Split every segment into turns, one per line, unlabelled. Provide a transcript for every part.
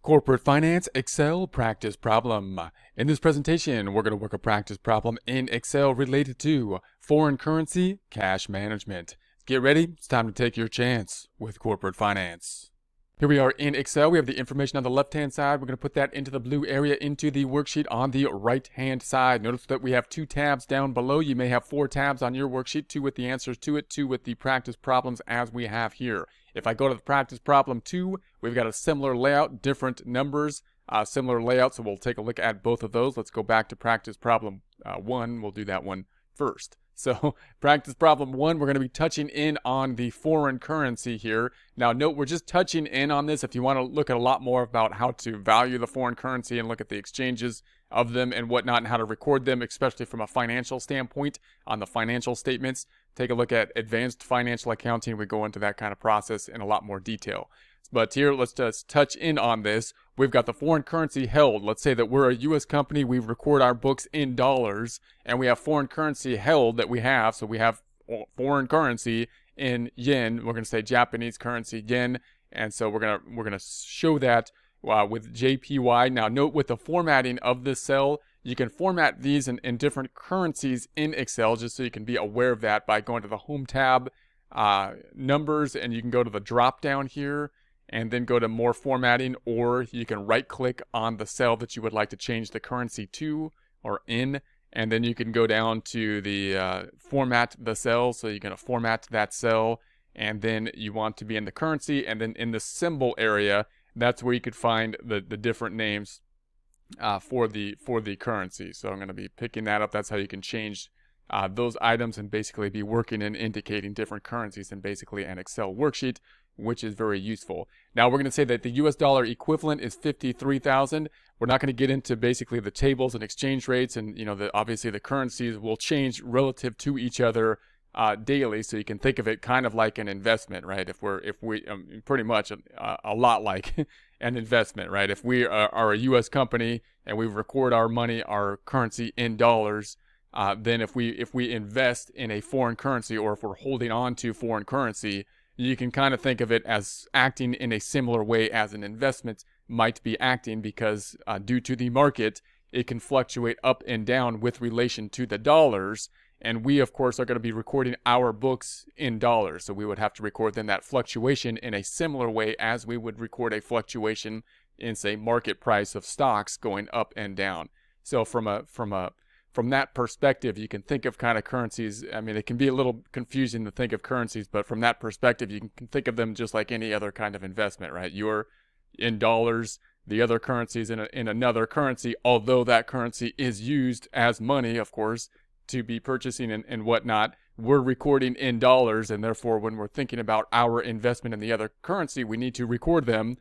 Corporate Finance Excel Practice Problem. In this presentation, we're going to work a practice problem in Excel related to foreign currency cash management. Get ready, it's time to take your chance with Corporate Finance. Here we are in Excel. We have the information on the left-hand side. We're going to put that into the blue area into the worksheet on the right-hand side. Notice that we have two tabs down below. You may have four tabs on your worksheet, two with the answers to it, two with the practice problems as we have here. If I go to the practice problem 2, we've got a similar layout, different numbers, similar layout, so we'll take a look at both of those. Let's go back to practice problem 1. We'll do that one first. So practice problem 1, we're going to be touching in on the foreign currency here. Now note, we're just touching in on this. If you want to look at a lot more about how to value the foreign currency and look at the exchanges of them and whatnot and how to record them, especially from a financial standpoint on the financial statements, take a look at advanced financial accounting. We go into that kind of process in a lot more detail. But here, let's just touch in on this. We've got the foreign currency held. Let's say that we're a U.S. company. We record our books in dollars, and we have foreign currency held that we have. So we have foreign currency in yen. We're going to say Japanese currency yen, and so we're gonna show that with JPY. Now, note with the formatting of this cell, you can format these in different currencies in Excel, just so you can be aware of that by going to the Home tab, Numbers, and you can go to the drop down here and then go to more formatting, or you can right click on the cell that you would like to change the currency to or in, and then you can go down to the format the cell. So you're going to format that cell, and then you want to be in the currency, and then in the symbol area, that's where you could find the different names for the currency. So I'm going to be picking that up. That's how you can change those items and basically be working and indicating different currencies in basically an Excel worksheet, which is very useful. Now we're going to say that the US dollar equivalent is 53,000. We're not going to get into basically the tables and exchange rates, and obviously the currencies will change relative to each other daily. So you can think of it kind of like an investment, right? If we pretty much a lot like an investment, right? If we are a U.S. company and we record our money, our currency in dollars, then if we invest in a foreign currency, or if we're holding on to foreign currency, you can kind of think of it as acting in a similar way as an investment might be acting, because due to the market, it can fluctuate up and down with relation to the dollars. And we, of course, are going to be recording our books in dollars. So we would have to record then that fluctuation in a similar way as we would record a fluctuation in, say, market price of stocks going up and down. So from that perspective, you can think of kind of currencies. I mean, it can be a little confusing to think of currencies, but from that perspective, you can think of them just like any other kind of investment, right? You're in dollars, the other currency is in another currency, although that currency is used as money, of course, to be purchasing and whatnot. We're recording in dollars, and therefore, when we're thinking about our investment in the other currency, we need to record them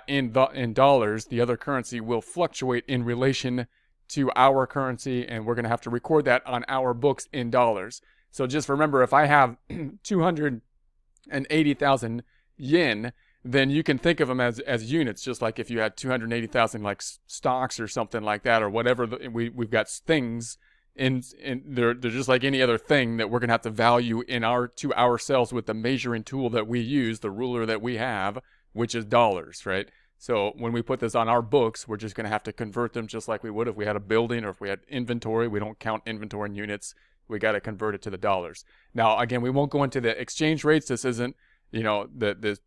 in dollars. The other currency will fluctuate in relation to our currency, and we're going to have to record that on our books in dollars. So just remember, if I have 280,000 yen, then you can think of them as units, just like if you had 280,000 like stocks or something like that, or whatever. We've got things in they're just like any other thing that we're going to have to value to ourselves with the measuring tool that we use, the ruler that we have, which is dollars, right? So when we put this on our books, we're just going to have to convert them just like we would if we had a building or if we had inventory. We don't count inventory in units. We got to convert it to the dollars. Now, again, we won't go into the exchange rates. This isn't, the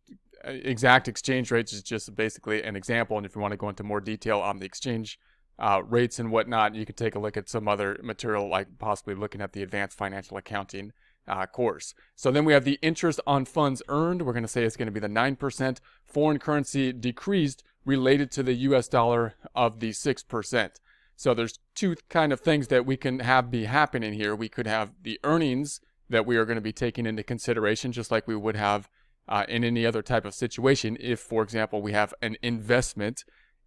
exact exchange rates is just basically an example. And if you want to go into more detail on the exchange rates and whatnot, you can take a look at some other material, like possibly looking at the advanced financial accounting course. So then we have the interest on funds earned. We're going to say it's going to be the 9%. Foreign currency decreased related to the US dollar of the 6%. So there's two kind of things that we can have be happening here. We could have the earnings that we are going to be taking into consideration, just like we would have in any other type of situation. If, for example, we have an investment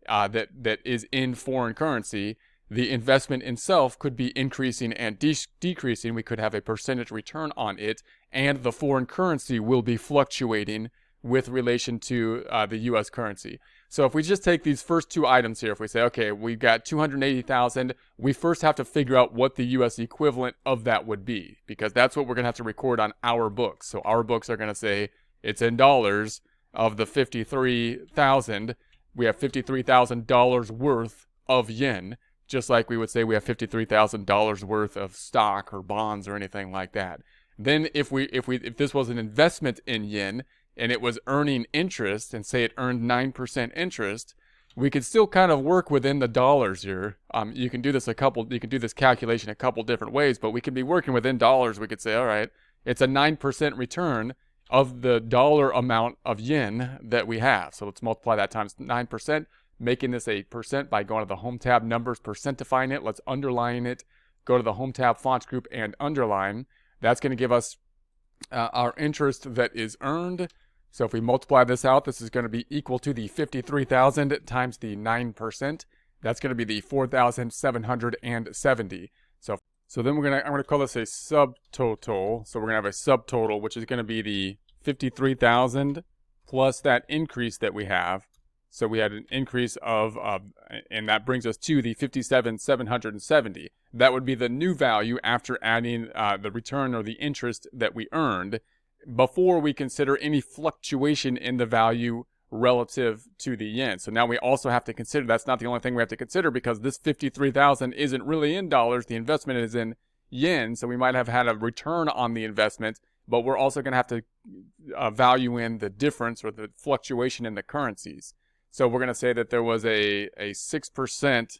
that is in foreign currency, the investment itself could be increasing and decreasing. We could have a percentage return on it, and the foreign currency will be fluctuating with relation to the U.S. currency. So if we just take these first two items here, if we say, okay, we've got 280,000, we first have to figure out what the U.S. equivalent of that would be, because that's what we're going to have to record on our books. So our books are going to say it's in dollars of the 53,000. we have $53,000 worth of yen, just like we would say we have $53,000 worth of stock or bonds or anything like that. Then if this was an investment in yen and it was earning interest, and say it earned 9% interest, we could still kind of work within the dollars here. You can do this calculation a couple different ways, but we can be working within dollars. We could say, all right, it's a 9% return of the dollar amount of yen that we have. So let's multiply that times 9%, making this a percent by going to the Home tab, numbers, percentifying it. Let's underline it. Go to the Home tab, fonts group, and underline. That's going to give us our interest that is earned. So if we multiply this out, this is going to be equal to the 53,000 times the 9%. That's going to be the 4,770. So then I'm going to call this a subtotal. So we're going to have a subtotal, which is going to be the 53,000 plus that increase that we have. So we had an increase of, and that brings us to the 57,770. That would be the new value after adding the return or the interest that we earned, before we consider any fluctuation in the value relative to the yen. So now we also have to consider, that's not the only thing we have to consider, because this 53,000 isn't really in dollars, the investment is in yen, so we might have had a return on the investment, but we're also going to have to value in the difference or the fluctuation in the currencies. So we're going to say that there was a 6%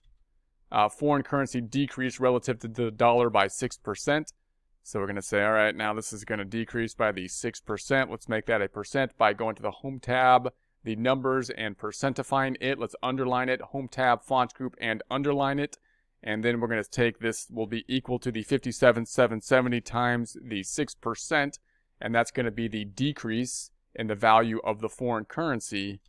foreign currency decrease relative to the dollar by 6%. So we're going to say, all right, now this is going to decrease by the 6%. Let's make that a percent by going to the Home tab, the numbers, and percentifying it. Let's underline it, Home tab, font group, and underline it. And then we're going to take this, will be equal to the 57,770 times the 6%. And that's going to be the decrease in the value of the foreign currency.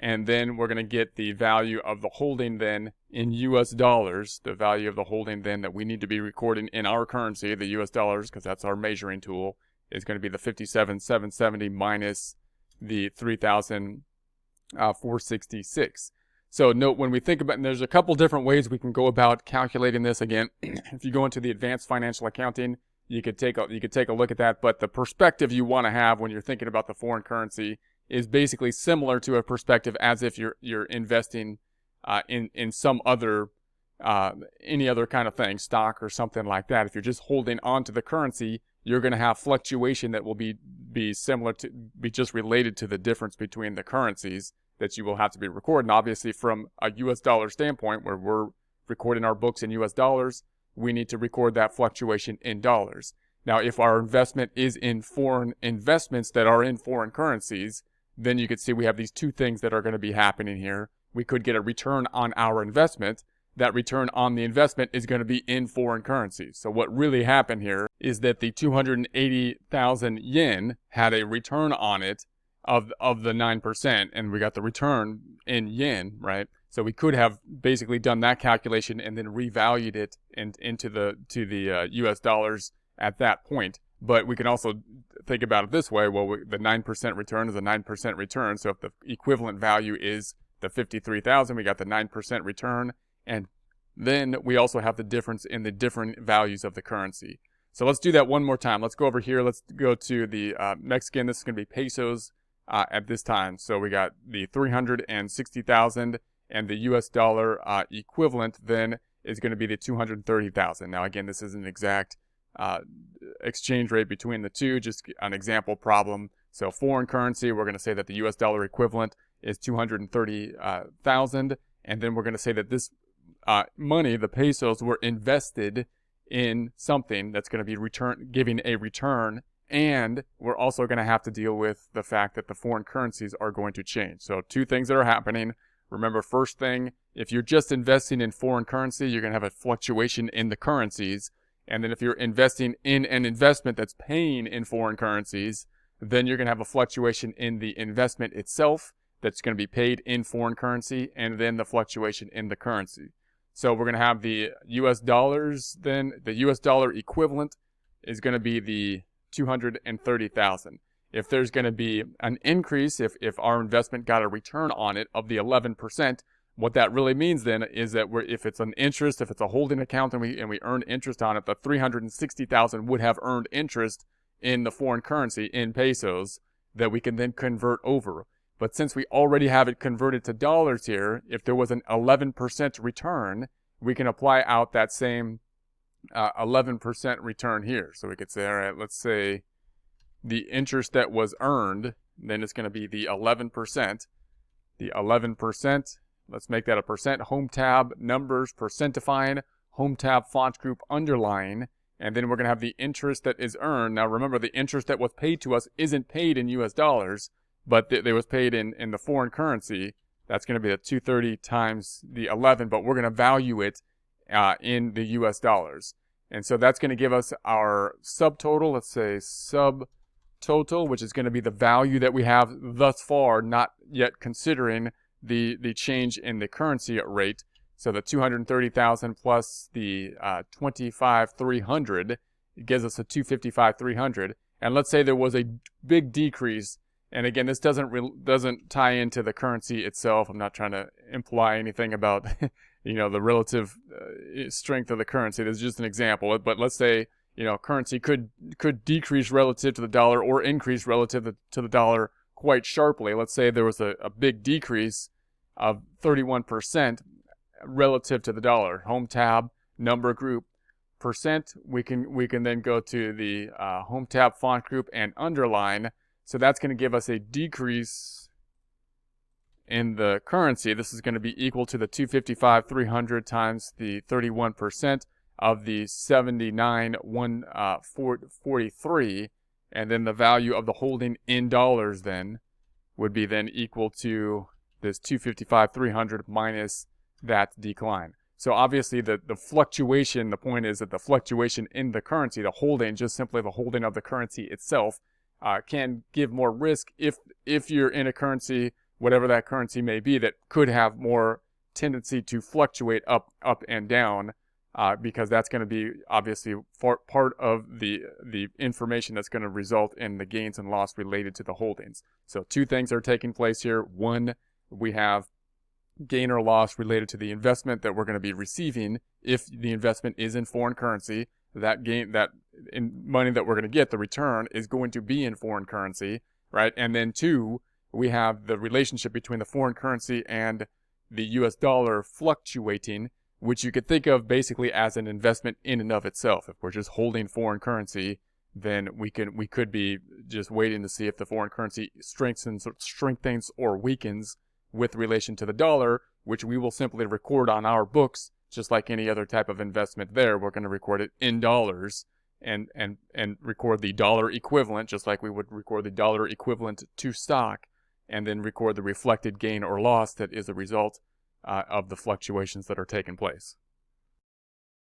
And then we're going to get the value of the holding then in US dollars, the value of the holding then that we need to be recording in our currency, the US dollars, because that's our measuring tool, is going to be the 57,770 minus the 3,466. So note, when we think about, and there's a couple different ways we can go about calculating this. Again, if you go into the advanced financial accounting, you could take a look at that. But the perspective you want to have when you're thinking about the foreign currency is basically similar to a perspective as if you're investing in some other any other kind of thing, stock or something like that. If you're just holding on to the currency, you're going to have fluctuation that will be just related to the difference between the currencies that you will have to be recording. Obviously, from a US dollar standpoint, where we're recording our books in US dollars, we need to record that fluctuation in dollars. Now, if our investment is in foreign investments that are in foreign currencies, then you can see we have these two things that are going to be happening here. We could get a return on our investment. That return on the investment is going to be in foreign currencies. So what really happened here is that the 280,000 yen had a return on it of the 9%, and we got the return in yen, right? So we could have basically done that calculation and then revalued it into the US dollars at that point. But we can also think about it this way. Well, the 9% return is a 9% return. So if the equivalent value is the 53,000, we got the 9% return. And then we also have the difference in the different values of the currency. So let's do that one more time. Let's go over here. Let's go to the Mexican. This is going to be pesos at this time. So we got the 360,000, and the US dollar equivalent then is going to be the 230,000. Now, again, this isn't exact exchange rate between the two, just an example problem. So foreign currency, we're going to say that the US dollar equivalent is 230,000, and then we're going to say that this money, the pesos, were invested in something that's going to be giving a return, and we're also going to have to deal with the fact that the foreign currencies are going to change. So two things that are happening. Remember, first thing, if you're just investing in foreign currency, you're going to have a fluctuation in the currencies. And then if you're investing in an investment that's paying in foreign currencies, then you're going to have a fluctuation in the investment itself that's going to be paid in foreign currency, and then the fluctuation in the currency. So we're going to have the US dollars, then the US dollar equivalent is going to be the 230,000. If there's going to be an increase, if our investment got a return on it of the 11%, what that really means then is that if it's an interest, if it's a holding account and we earn interest on it, the 360,000 would have earned interest in the foreign currency in pesos that we can then convert over. But since we already have it converted to dollars here, if there was an 11% return, we can apply out that same 11% return here. So we could say, all right, let's say the interest that was earned, then it's going to be the 11%. The 11%, let's make that a percent. Home tab, numbers, percent define, home tab, font group, underline. And then we're going to have the interest that is earned. Now remember, the interest that was paid to us isn't paid in US dollars, but it was paid in the foreign currency. That's going to be the 230 times the 11, but we're going to value it in the US dollars. And so that's going to give us our subtotal. Let's say subtotal, which is going to be the value that we have thus far, not yet considering the change in the currency rate. So the 230,000 plus the 25,300 gives us a 255,300. And let's say there was a big decrease. And again, this doesn't tie into the currency itself. I'm not trying to imply anything about the relative strength of the currency. This is just an example. But let's say currency could decrease relative to the dollar or increase relative to the dollar quite sharply. Let's say there was a big decrease of 31% relative to the dollar. Home tab, number group, percent. We can then go to the home tab, font group, and underline. So that's going to give us a decrease in the currency. This is going to be equal to the 255,300 times the 31% of the 79,143, and then the value of the holding in dollars then would be then equal to this 255,300 minus that decline. So obviously the fluctuation, the point is that the fluctuation in the currency, the holding, just simply the holding of the currency itself, can give more risk if you're in a currency, whatever that currency may be, that could have more tendency to fluctuate up and down, because that's going to be obviously part of the information that's going to result in the gains and loss related to the holdings. So two things are taking place here. One, we have gain or loss related to the investment that we're going to be receiving. If the investment is in foreign currency, that money that we're going to get, the return, is going to be in foreign currency, right? And then two, we have the relationship between the foreign currency and the US dollar fluctuating, which you could think of basically as an investment in and of itself. If we're just holding foreign currency, then we could be just waiting to see if the foreign currency strengthens or weakens with relation to the dollar, which we will simply record on our books, just like any other type of investment there. We're going to record it in dollars and record the dollar equivalent, just like we would record the dollar equivalent to stock, and then record the reflected gain or loss that is a result of the fluctuations that are taking place.